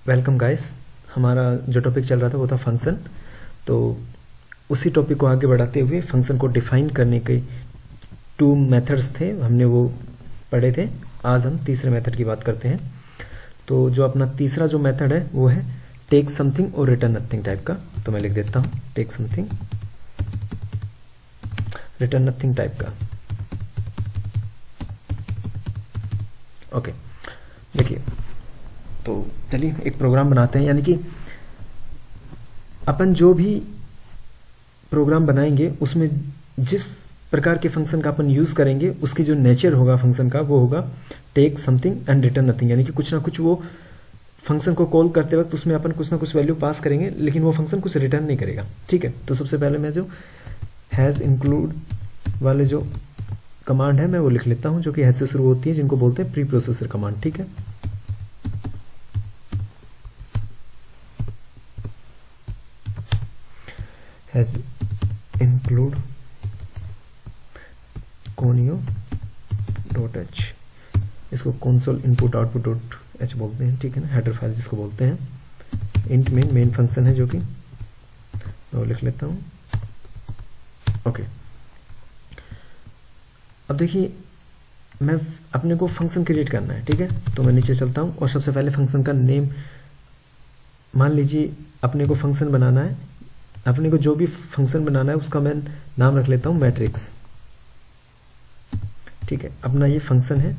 Welcome guys. हमारा जो topic चल रहा था वो था फंक्शन। तो उसी टॉपिक को आगे बढ़ाते हुए फंक्शन को डिफाइन करने के 2 मेथड्स थे, हमने वो पढ़े थे। आज हम तीसरे मेथड की बात करते हैं। तो जो अपना तीसरा जो मेथड है वो है टेक समथिंग और रिटर्न नथिंग टाइप का। तो मैं लिख देता हूँ take something return nothing type का। ओके, देखिए, तो चलिए एक प्रोग्राम बनाते हैं। यानी कि अपन जो भी प्रोग्राम बनाएंगे उसमें जिस प्रकार के फंक्शन का अपन यूज करेंगे उसकी जो नेचर होगा फंक्शन का वो होगा take something and return nothing. यानी कि कुछ ना कुछ वो फंक्शन को कॉल करते वक्त उसमें अपन कुछ ना कुछ वैल्यू पास करेंगे, लेकिन वो फंक्शन कुछ रिटर्न नहीं करेगा। ठीक है, तो सबसे पहले मैं जो हैज इंक्लूड वाले जो कमांड है मैं वो लिख लेता हूं, जो कि हैज से शुरू होती है, जिनको बोलते हैं प्री प्रोसेसर कमांड। ठीक है, hash include conio dot H, इसको console input output dot H बोलते हैं। ठीक है ना, हेडर फाइल जिसको बोलते हैं। इंट मेन फंक्शन है जो कि मैं लिख लेता हूं। ओके, अब देखिए मैं अपने को फंक्शन क्रिएट करना है। ठीक है, तो मैं नीचे चलता हूं और सबसे पहले फंक्शन का नेम, मान लीजिए अपने को फंक्शन बनाना है, अपने को जो भी फंक्शन बनाना है उसका मैं नाम रख लेता हूं मैट्रिक्स। ठीक है, अपना ये फंक्शन है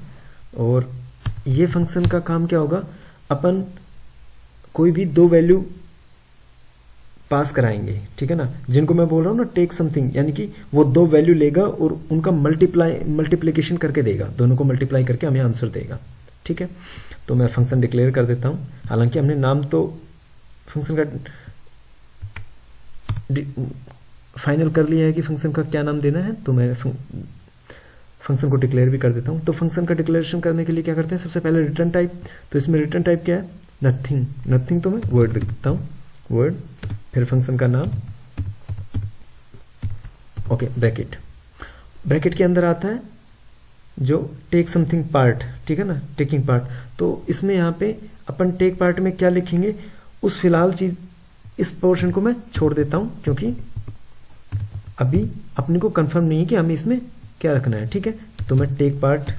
और ये फंक्शन का काम क्या होगा, अपन कोई भी 2 वैल्यू पास कराएंगे। ठीक है ना, जिनको मैं बोल रहा हूं ना टेक समथिंग, यानी कि वो 2 वैल्यू लेगा और उनका मल्टीप्लिकेशन करके देगा, दोनों को मल्टीप्लाई करके हमें आंसर देगा। ठीक है, तो मैं फंक्शन डिक्लेयर कर देता हूं। हालांकि हमने नाम तो फंक्शन का फाइनल कर लिया है कि फंक्शन का क्या नाम देना है, तो मैं फंक्शन को डिक्लेयर भी कर देता हूं। तो फंक्शन का डिक्लेरेशन करने के लिए क्या करते हैं, सबसे पहले रिटर्न टाइप। तो इसमें रिटर्न टाइप क्या है, नथिंग। नथिंग तो मैं वर्ड लिख देता हूं, वर्ड, फिर फंक्शन का नाम, ओके, ब्रैकेट। ब्रैकेट के अंदर आता है जो टेक समथिंग पार्ट। ठीक है ना, टेकिंग पार्ट। तो इसमें यहां पे अपन टेक पार्ट में क्या लिखेंगे उस फिलहाल चीज, इस पोर्शन को मैं छोड़ देता हूं क्योंकि अभी अपने को कंफर्म नहीं है कि हमें इसमें क्या रखना है। ठीक है, तो मैं टेक पार्ट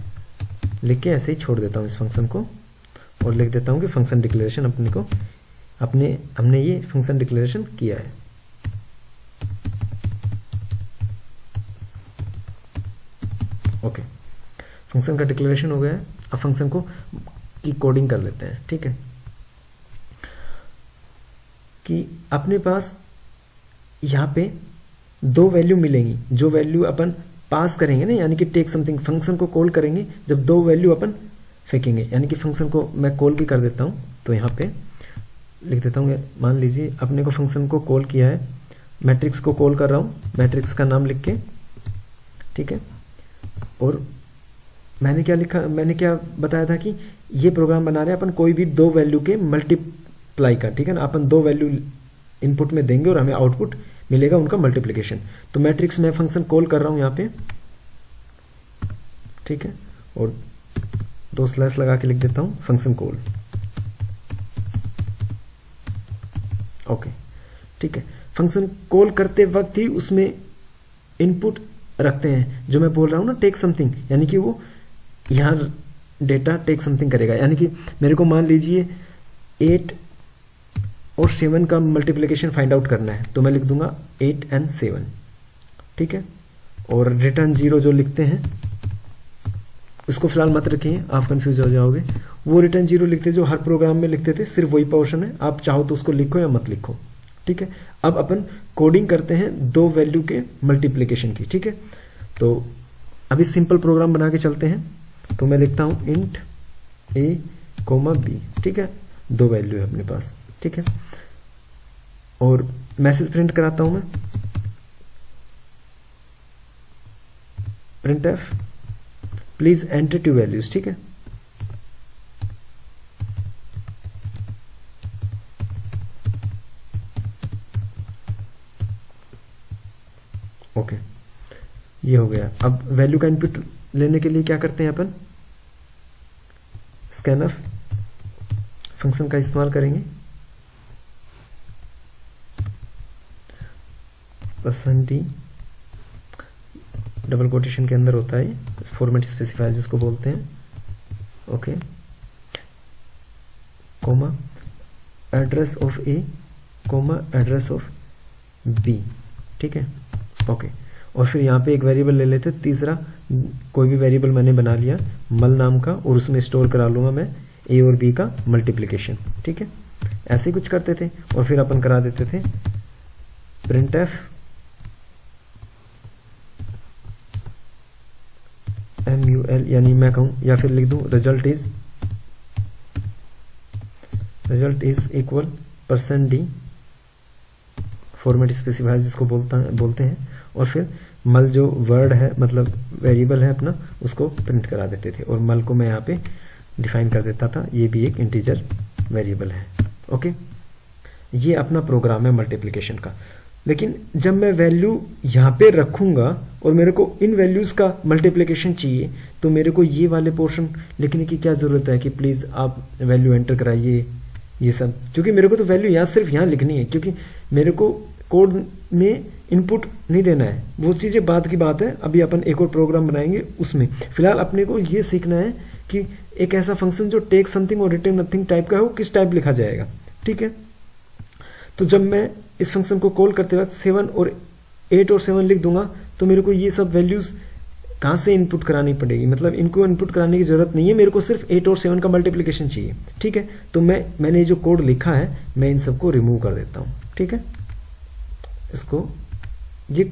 लिख के ऐसे ही छोड़ देता हूं इस फंक्शन को और लिख देता हूं कि फंक्शन डिक्लेरेशन हमने ये फंक्शन डिक्लेरेशन किया है। ओके, फंक्शन का डिक्लेरेशन हो गया है। अब फंक्शन को की कोडिंग कर लेते हैं। ठीक है, कि अपने पास यहां पे 2 वैल्यू मिलेंगी, जो वैल्यू अपन पास करेंगे ना, यानी कि टेक समथिंग फंक्शन को कॉल करेंगे जब 2 वैल्यू अपन फेंकेंगे। यानी कि फंक्शन को मैं कॉल भी कर देता हूं, तो यहां पे लिख देता हूं, मान लीजिए अपने को फंक्शन को कॉल किया है, मैट्रिक्स को कॉल कर रहा हूं, मैट्रिक्स का नाम लिख के। ठीक है, और मैंने क्या बताया था कि ये प्रोग्राम बना रहे हैं अपन कोई भी 2 वैल्यू के मल्टीप्लाई का। ठीक है ना, अपन 2 वैल्यू इनपुट में देंगे और हमें आउटपुट मिलेगा उनका मल्टीप्लिकेशन। तो मैट्रिक्स में फंक्शन कॉल कर रहा हूं यहां पे। ठीक है, और 2 स्लैश लगा के लिख देता हूं फंक्शन कॉल। ओके, ठीक है, फंक्शन कॉल करते वक्त ही उसमें इनपुट रखते हैं जो मैं बोल रहा हूं ना टेक समथिंग, यानी कि वो यहां डेटा टेक समथिंग करेगा। यानी कि मेरे को मान लीजिए 8 और 7 का मल्टीप्लिकेशन फाइंड आउट करना है, तो मैं लिख दूंगा 8 and 7। ठीक है, और रिटर्न 0 जो लिखते हैं उसको फिलहाल मत रखिए, आप कंफ्यूज हो जाओगे। वो रिटर्न 0 लिखते जो हर प्रोग्राम में लिखते थे, सिर्फ वही पोर्शन है, आप चाहो तो उसको लिखो या मत लिखो। ठीक है, अब अपन कोडिंग करते हैं 2 वैल्यू के मल्टीप्लिकेशन की। ठीक है, तो अभी सिंपल प्रोग्राम बना के चलते हैं। तो मैं लिखता हूं इंट a, b। ठीक है, 2 वैल्यू है अपने पास। ठीक है, और मैसेज प्रिंट कराता हूं मैं, printf प्लीज एंटर 2 वैल्यूज। ठीक है, ओके, ये हो गया। अब वैल्यू का इनपुट लेने के लिए क्या करते हैं अपन, स्कैनफ फंक्शन का इस्तेमाल करेंगे, %d डबल कोटेशन के अंदर होता है, फॉर्मेट स्पेसिफायर जिसको बोलते हैं, okay, comma address of A comma address of B, ठीक है, ओके। और फिर यहाँ पे एक वेरिएबल ले लेते, तीसरा कोई भी वेरिएबल मैंने बना लिया मल नाम का, और उसमें स्टोर करा लूंगा मैं ए और बी का मल्टीप्लिकेशन, ठीक है। ऐसे ही कुछ करते थे और फिर अपन करा देते थे printf mul, यानी मैं कहूं या फिर लिख दूं result is equal %d format specifier जिसको बोलते हैं, और फिर मल जो वर्ड है मतलब वेरिएबल है अपना, उसको प्रिंट करा देते थे, और मल को मैं यहाँ पे डिफाइन कर देता था, ये भी एक इंटीजर वेरिएबल है, ओके। ये अपना प्रोग्राम है मल्टीप्लिकेशन का। लेकिन जब मैं वैल्यू यहाँ पे रखूंगा और मेरे को इन वैल्यूज का मल्टीप्लिकेशन चाहिए, तो मेरे को ये वाले पोर्शन लिखने की क्या जरूरत है कि प्लीज आप वैल्यू एंटर कराइए, ये सब, क्योंकि मेरे को तो वैल्यू यहाँ सिर्फ यहाँ लिखनी है, क्योंकि मेरे को कोड में इनपुट नहीं देना है, वो चीजें बाद की बात है। अभी अपन एक और प्रोग्राम बनाएंगे उसमें, फिलहाल अपने को ये सीखना है कि एक ऐसा फंक्शन जो टेक समथिंग और रिटर्न नथिंग टाइप का हो, किस टाइप लिखा जाएगा, ठीक है। तो जब मैं इस फंक्शन को कॉल करते वक्त 7 और 8 और 7 लिख दूंगा, तो मेरे को ये सब वैल्यूज कहां से इनपुट करानी पड़ेगी, मतलब इनको इनपुट कराने की जरूरत नहीं है, मेरे को सिर्फ 8 और 7 का मल्टीप्लिकेशन चाहिए, ठीक है। तो मैंने जो कोड लिखा है मैं इन सबको रिमूव कर देता हूं, ठीक है। इसको ये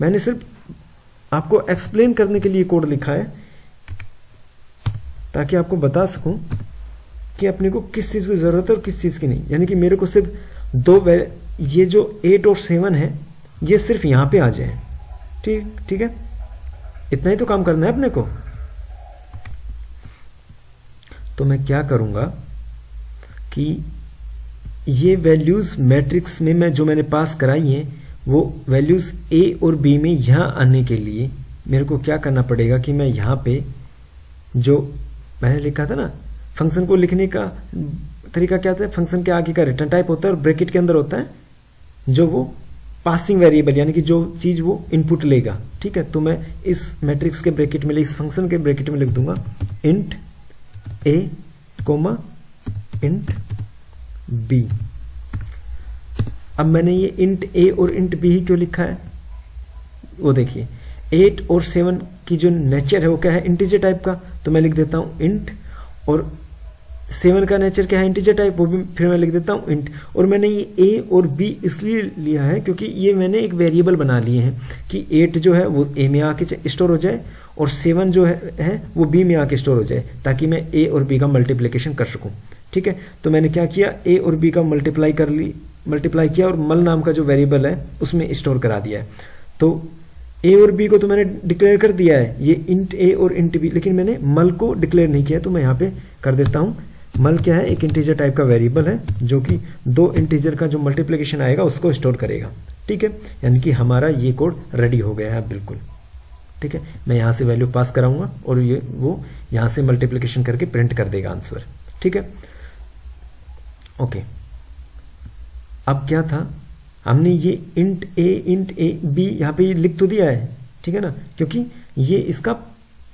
मैंने सिर्फ आपको एक्सप्लेन करने के लिए कोड लिखा है, ताकि आपको बता सकूं कि अपने को किस चीज की जरूरत है और किस चीज की नहीं। यानी कि मेरे को सिर्फ ये जो 8 और 7 है ये सिर्फ यहां पे आ जाए, ठीक है। इतना ही तो काम करना है अपने को। तो मैं क्या करूंगा कि ये वैल्यूज मैट्रिक्स में मैंने पास कराई हैं, वो वैल्यूज ए और बी में यहां आने के लिए मेरे को क्या करना पड़ेगा कि मैं यहां पे जो मैंने लिखा था ना, फंक्शन को लिखने का तरीका क्या था, फंक्शन के आगे का रिटर्न टाइप होता है और ब्रैकेट के अंदर होता है जो वो पासिंग वेरिएबल, यानी कि जो चीज वो इनपुट लेगा, ठीक है। तो मैं इस मैट्रिक्स के ब्रैकेट में, इस फंक्शन के ब्रैकेट में लिख दूंगा इंट ए कोमा इंट बी। अब मैंने ये इंट ए और इंट बी ही क्यों लिखा है, वो देखिए 8 और 7 की जो नेचर है वो क्या है, इंटीजर टाइप का, तो मैं लिख देता हूं इंट, और 7 का नेचर क्या है, इंटीजर टाइप, वो भी फिर मैं लिख देता हूं इंट। और मैंने ये ए और बी इसलिए लिया है क्योंकि ये मैंने एक वेरिएबल बना लिए हैं कि 8 जो है वो ए में आके स्टोर हो जाए और 7 जो है वो बी में आके स्टोर हो जाए, ताकि मैं ए और बी का मल्टीप्लिकेशन कर सकूं, ठीक है। तो मैंने क्या किया, ए और बी का मल्टीप्लाई किया और मल नाम का जो वेरिएबल है उसमें स्टोर करा दिया है। तो ए और बी को तो मैंने डिक्लेयर कर दिया है, ये इंट ए और इंट बी, लेकिन मैंने मल को डिक्लेयर नहीं किया, तो मैं यहाँ पे कर देता हूं। मल क्या है, एक इंटीजर टाइप का वेरिएबल है जो कि 2 इंटीजर का जो मल्टीप्लिकेशन आएगा उसको स्टोर करेगा, ठीक है। यानी कि हमारा ये कोड रेडी हो गया है बिल्कुल, ठीक है। मैं यहां से वैल्यू पास कराऊंगा और वो यहां से मल्टीप्लिकेशन करके प्रिंट कर देगा आंसर, ठीक है, ओके। अब क्या था, हमने ये इंट ए बी यहाँ पे लिख तो दिया है, ठीक है ना, क्योंकि ये इसका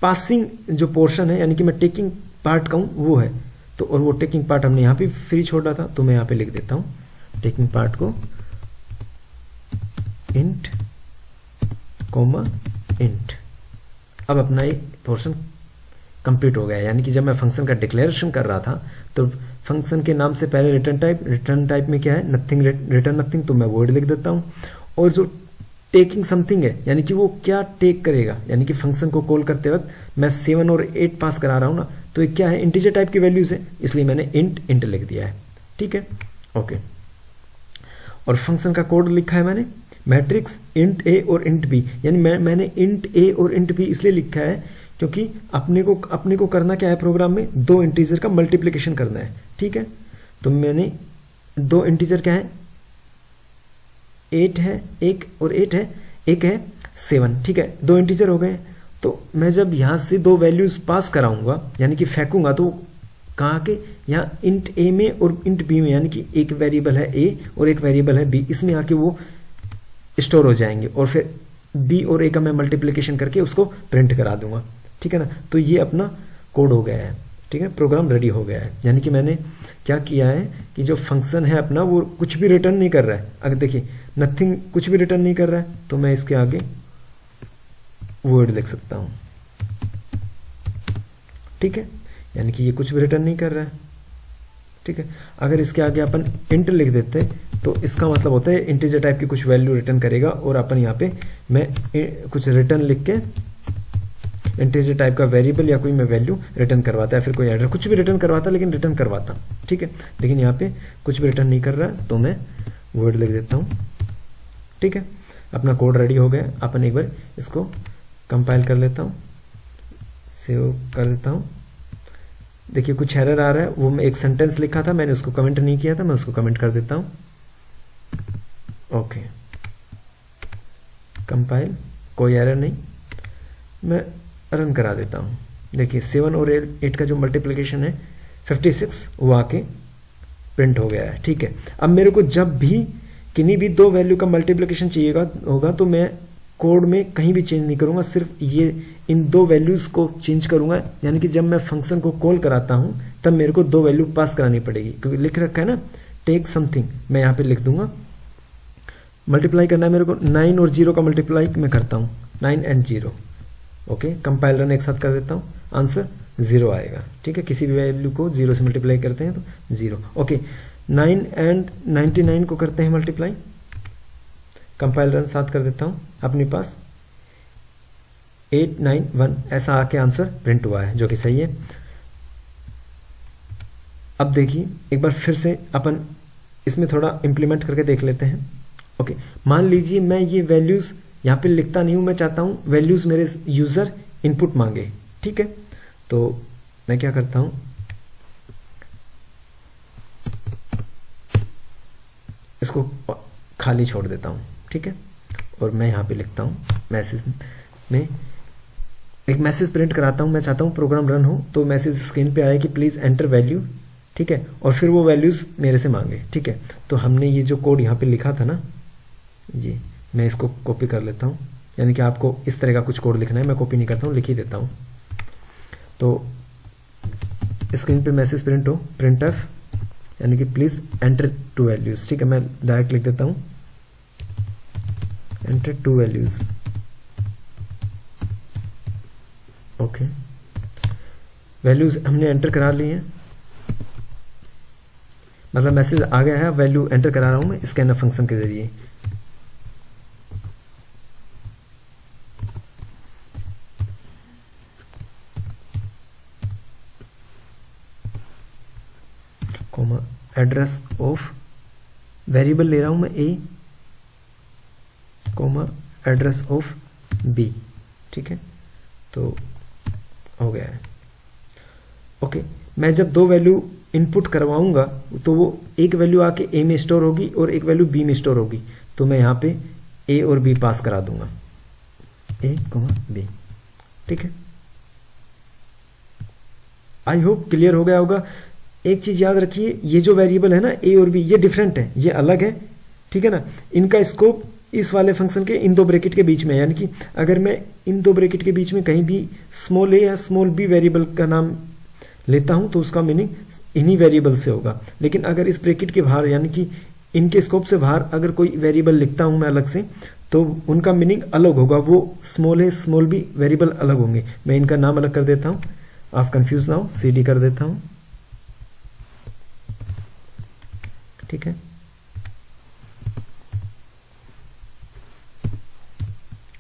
पासिंग जो पोर्शन है, यानी कि मैं टेकिंग पार्ट कहूं वो है, तो और वो टेकिंग पार्ट हमने यहाँ पे फ्री छोड़ा था, तो मैं यहाँ पे लिख देता हूं टेकिंग पार्ट को इंट कोमा इंट। अब अपना ये पोर्शन कंप्लीट हो गया, यानी कि जब मैं फंक्शन का डिक्लेरेशन कर रहा था तो फंक्शन के नाम से पहले रिटर्न टाइप में क्या है, नथिंग, रिटर्न नथिंग, तो मैं वर्ड लिख देता हूं। और जो टेकिंग समथिंग है, यानी कि वो क्या टेक करेगा, यानी कि फंक्शन को कॉल करते वक्त मैं 7 और 8 पास करा रहा हूं ना, तो ये क्या है, इंटीजर टाइप की वैल्यूज है, इसलिए मैंने इंट लिख दिया है, ठीक है, ओके। और फंक्शन का कोड लिखा है मैंने मैट्रिक्स इंट ए और इंट बी, यानी मैंने इंट ए और इंट बी इसलिए लिखा है क्योंकि अपने को करना क्या है, प्रोग्राम में 2 इंटीजर का मल्टीप्लिकेशन करना है, ठीक है। तो मैंने 2 इंटीजर क्या है, 8 है एक, और 8 है एक है 7, ठीक है, 2 इंटीजर हो गए। तो मैं जब यहां से 2 वैल्यूज पास कराऊंगा, यानी कि फेंकूंगा, तो कहाँ के, यहाँ इंट ए में और इंट बी में, यानी कि एक वेरिएबल है ए और एक वेरिएबल है बी, इसमें आके वो स्टोर हो जाएंगे और फिर बी और ए का मैं मल्टीप्लिकेशन करके उसको प्रिंट करा दूंगा, ठीक है ना। तो ये अपना कोड हो गया है, ठीक है, प्रोग्राम रेडी हो गया है। यानी कि मैंने क्या किया है कि जो फंक्शन है अपना वो कुछ भी रिटर्न नहीं कर रहा है। अगर देखिए नथिंग, कुछ भी रिटर्न नहीं कर रहा है, तो मैं इसके आगे वर्ड लिख सकता हूं, ठीक है, यानी कि ये कुछ भी रिटर्न नहीं कर रहा है, ठीक है। अगर इसके आगे अपन इंट लिख देते तो इसका मतलब होता है इंटीजर टाइप की कुछ वैल्यू रिटर्न करेगा, और अपन यहाँ पे मैं कुछ रिटर्न लिख के इंटीजर टाइप का वेरिएबल या कोई मैं वैल्यू रिटर्न करवाता है, फिर कोई एड्रेस, कुछ भी रिटर्न करवाता, लेकिन रिटर्न करवाता, ठीक है। लेकिन यहाँ पे कुछ भी रिटर्न नहीं कर रहा है, तो मैं वर्ड लिख देता हूँ, ठीक है। अपना कोड रेडी हो गया। अपन एक बार इसको कंपाइल कर लेता हूँ, सेव कर देता हूँ। देखिए कुछ एरर आ रहा है, वो मैं एक सेंटेंस लिखा था, मैंने उसको कमेंट नहीं किया था, मैं उसको कमेंट कर देता हूँ। ओके, कंपाइल, कोई एरर नहीं, मैं रन करा देता हूँ। देखिए 7 और 8 का जो मल्टीप्लिकेशन है 56 वो आके प्रिंट हो गया है, ठीक है। अब मेरे को जब भी किन्हीं भी दो वैल्यू का मल्टीप्लिकेशन चाहिएगा होगा तो मैं कोड में कहीं भी चेंज नहीं करूंगा, सिर्फ ये इन दो वैल्यूज को चेंज करूंगा। यानी कि जब मैं फंक्शन को कॉल कराता हूं तब मेरे को दो वैल्यू पास करानी पड़ेगी, क्योंकि लिख रखा है ना टेक समथिंग, मैं यहां पे लिख दूंगा। मल्टीप्लाई करना है मेरे को, 9 और 0 का मल्टीप्लाई मैं करता हूं, 9 एंड 0। ओके, कंपाइल रन एक साथ कर देता हूं, आंसर 0 आएगा, ठीक है। किसी भी वैल्यू को 0 से मल्टीप्लाई करते हैं तो 0। ओके, 9 एंड 99 को करते हैं मल्टीप्लाई, कंपाइल रन साथ कर देता हूं, अपने पास 891 ऐसा आके आंसर प्रिंट हुआ है, जो कि सही है। अब देखिए एक बार फिर से अपन इसमें थोड़ा इंप्लीमेंट करके देख लेते हैं। ओके, मान लीजिए मैं ये वैल्यूज यहां पे लिखता नहीं हूं, मैं चाहता हूं वैल्यूज मेरे यूजर इनपुट मांगे, ठीक है। तो मैं क्या करता हूं, इसको खाली छोड़ देता हूं, ठीक है। और मैं यहां पे लिखता हूं मैसेज में एक मैसेज प्रिंट कराता हूं। मैं चाहता हूं प्रोग्राम रन हो तो मैसेज स्क्रीन पे आए कि प्लीज एंटर वैल्यू, ठीक है, और फिर वो वैल्यूज मेरे से मांगे, ठीक है। तो हमने ये जो कोड यहां पे लिखा था ना, ये मैं इसको कॉपी कर लेता हूं। यानी कि आपको इस तरह का कुछ कोड लिखना है, मैं कॉपी नहीं करता हूं, लिख ही देता हूं। तो स्क्रीन पे मैसेज प्रिंट हो, प्रिंट एफ, यानी कि प्लीज एंटर 2 वैल्यूज, ठीक है। मैं डायरेक्ट लिख देता हूं एंटर 2 वैल्यूज। ओके, वैल्यूज हमने एंटर करा ली है, मतलब मैसेज आ गया है, वैल्यू एंटर करा रहा हूं मैं स्कैनर फंक्शन के जरिए। कोमा एड्रेस ऑफ वेरिएबल ले रहा हूं मैं ए, कोमा एड्रेस ऑफ बी, ठीक है। तो हो गया है। ओके, मैं जब दो वैल्यू इनपुट करवाऊंगा तो वो एक वैल्यू आके ए में स्टोर होगी और एक वैल्यू बी में स्टोर होगी, तो मैं यहां पे ए और बी पास करा दूंगा, ए कोमा बी, ठीक है। आई होप क्लियर हो गया होगा। एक चीज याद रखिए, ये जो वेरिएबल है ना ए और बी, ये डिफरेंट है, ये अलग है, ठीक है ना। इनका स्कोप इस वाले फंक्शन के इन दो ब्रैकेट के बीच में, यानी कि अगर मैं इन दो ब्रैकेट के बीच में कहीं भी स्मॉल ए या स्मॉल बी वेरिएबल का नाम लेता हूं तो उसका मीनिंग इन्हीं वेरिएबल से होगा। लेकिन अगर इस ब्रैकेट के बाहर, यानी कि इनके स्कोप से बाहर अगर कोई वेरिएबल लिखता हूं मैं अलग से, तो उनका मीनिंग अलग होगा, वो स्मॉल ए स्मॉल बी वेरिएबल अलग होंगे। मैं इनका नाम अलग कर देता हूं, आप कंफ्यूज ना हो, CD कर देता हूं, ठीक है।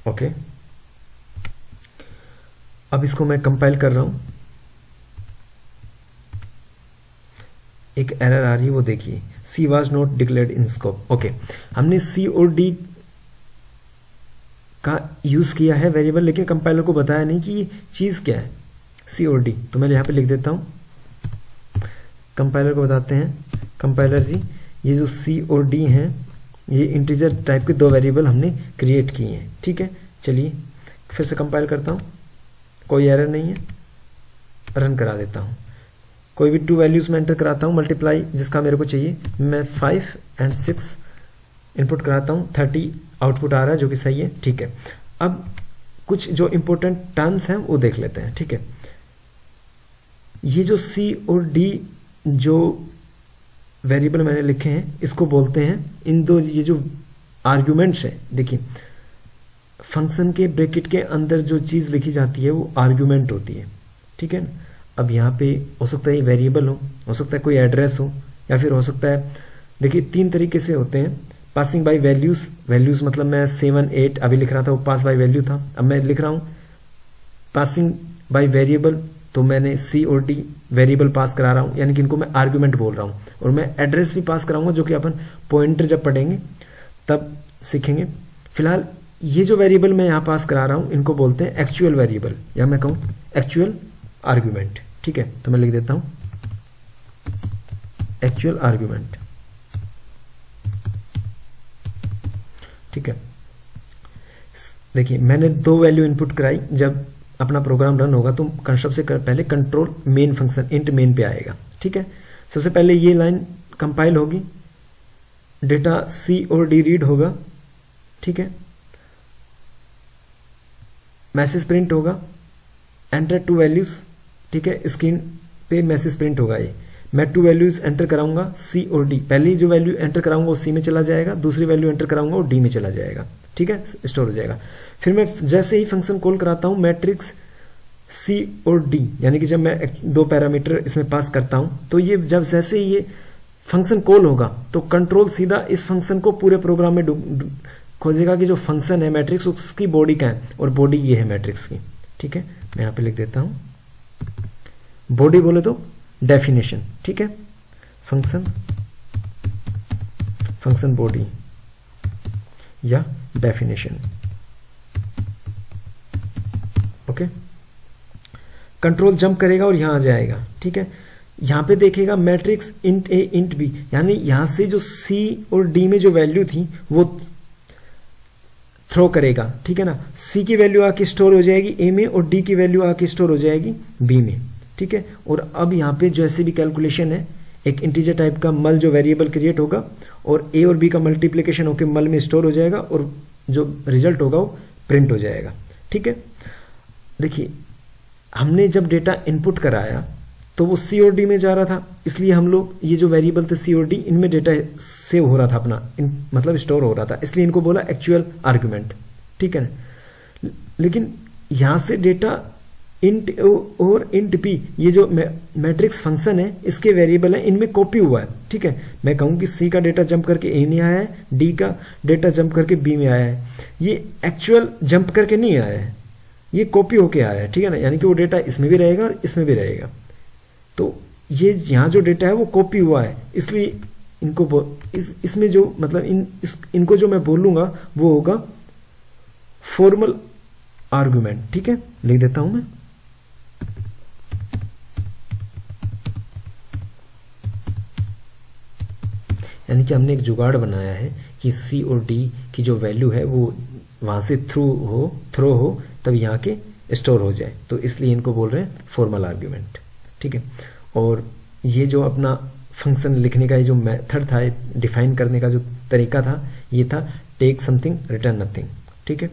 ओके, अब इसको मैं कंपाइल कर रहा हूं, एक एरर आ रही है वो देखिए, C was not declared in scope। Okay, हमने C और D का यूज किया है वेरिएबल, लेकिन कंपाइलर को बताया नहीं कि ये चीज क्या है C और D। तो मैं यहां पे लिख देता हूं, कंपाइलर को बताते हैं, कंपाइलर जी ये जो C और D हैं ये इंटीजर टाइप के दो वेरिएबल हमने क्रिएट किए हैं, ठीक है। चलिए फिर से कंपाइल करता हूं, कोई एरर नहीं है, रन करा देता हूं। कोई भी 2 वैल्यूज में एंटर कराता हूँ, मल्टीप्लाई जिसका मेरे को चाहिए, मैं 5 और 6 इनपुट कराता हूँ, 30 आउटपुट आ रहा है जो कि सही है। ठीक है, अब कुछ जो इंपॉर्टेंट टर्म्स हैं वो देख लेते हैं। ठीक है, ये जो C और D जो वेरिएबल मैंने लिखे हैं इसको बोलते हैं, इन दो ये जो आर्ग्यूमेंट्स है, देखिए फंक्शन के ब्रैकेट के अंदर जो चीज लिखी जाती है वो आर्ग्यूमेंट होती है। ठीक है ना, अब यहाँ पे हो सकता है वेरिएबल हो सकता है कोई एड्रेस हो, या फिर हो सकता है, देखिए 3 तरीके से होते हैं। पासिंग बाय वैल्यूज, वैल्यूज मतलब मैं 7 8 अभी लिख रहा था, वो पास बाय वैल्यू था, अब मैं लिख रहा हूं पासिंग बाय वेरिएबल, तो मैंने C और D वेरिएबल पास करा रहा हूं, यानी कि इनको मैं आर्ग्यूमेंट बोल रहा हूं। और मैं एड्रेस भी पास कराऊंगा जो कि अपन पॉइंटर जब पढ़ेंगे तब सीखेंगे। फिलहाल ये जो वेरिएबल मैं यहां पास करा रहा हूं इनको बोलते हैं एक्चुअल वेरिएबल, या मैं कहूं एक्चुअल आर्ग्यूमेंट। ठीक है, तो मैं लिख देता हूं एक्चुअल आर्ग्यूमेंट। ठीक है, देखिए मैंने 2 वैल्यू इनपुट कराई, जब अपना प्रोग्राम रन होगा तो सबसे पहले control main function int main पे आएगा। ठीक है, सबसे पहले ये लाइन कंपाइल होगी, डेटा C और D रीड होगा। ठीक है, मैसेज प्रिंट होगा, एंटर 2 वैल्यूज। ठीक है, स्क्रीन पे मैसेज प्रिंट होगा। ये मैं 2 वैल्यूज एंटर कराऊंगा C और D, पहली जो वैल्यू एंटर कराऊंगा वो C में चला जाएगा, दूसरी वैल्यू एंटर कराऊंगा वो D में चला जाएगा। ठीक है, स्टोर हो जाएगा। फिर मैं जैसे ही फंक्शन कॉल कराता हूं मैट्रिक्स C और D, यानी कि जब मैं 2 पैरामीटर इसमें पास करता हूं तो ये जब जैसे ही ये फंक्शन कॉल होगा तो कंट्रोल सीधा इस फंक्शन को पूरे प्रोग्राम में खोजेगा कि जो फंक्शन है मैट्रिक्स उसकी बॉडी का है, और बॉडी ये है मैट्रिक्स की। ठीक है, मैं यहां पे लिख देता हूं बॉडी बोले तो डेफिनेशन। ठीक है, फंक्शन बॉडी या डेफिनेशन। ओके, कंट्रोल जंप करेगा और यहां आ जाएगा। ठीक है, यहां पे देखेगा मैट्रिक्स इंट ए इंट बी, यानी यहां से जो C और D में जो वैल्यू थी वो थ्रो करेगा। ठीक है ना, C की वैल्यू आके स्टोर हो जाएगी A में और D की वैल्यू आके स्टोर हो जाएगी B में। ठीक है, और अब यहाँ पे जैसे भी कैलकुलेशन है, एक इंटीजर टाइप का मल जो वेरिएबल क्रिएट होगा और A और B का मल्टीप्लिकेशन होकर मल में स्टोर हो जाएगा और जो रिजल्ट होगा वो प्रिंट हो जाएगा। ठीक है, देखिए हमने जब डेटा इनपुट कराया तो वो C और D में जा रहा था, इसलिए हम लोग ये जो वेरिएबल थे C और D इनमें डेटा सेव हो रहा था अपना, मतलब स्टोर हो रहा था, इसलिए इनको बोला एक्चुअल आर्ग्यूमेंट। ठीक है ना, लेकिन यहां से डेटा इंट और इंट p, ये जो मैट्रिक्स फंक्शन है इसके वेरिएबल है, इनमें कॉपी हुआ है। ठीक है, मैं कहूं कि C का डेटा जंप करके A में आया है, D का डेटा जंप करके B में आया है, ये एक्चुअल जंप करके नहीं आया है, ये कॉपी होके आया है। ठीक है ना, यानी कि वो डेटा इसमें भी रहेगा और इसमें भी रहेगा, तो ये यहां जो डेटा है वो कॉपी हुआ है, इसलिए इनको इसमें जो मतलब इनको जो मैं बोलूंगा वो होगा फॉर्मल आर्गुमेंट। ठीक है, लिख देता हूं मैं यानी कि हमने एक जुगाड़ बनाया है कि C और D की जो वैल्यू है वो वहां से थ्रो हो तब यहाँ के स्टोर हो जाए, तो इसलिए इनको बोल रहे हैं फॉर्मल आर्ग्यूमेंट। ठीक है, और ये जो अपना फंक्शन लिखने का ये जो मेथड था, डिफाइन करने का जो तरीका था, ये था टेक समथिंग रिटर्न नथिंग। ठीक है,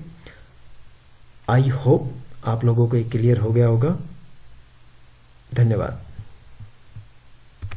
आई होप आप लोगों को ये क्लियर हो गया होगा। धन्यवाद।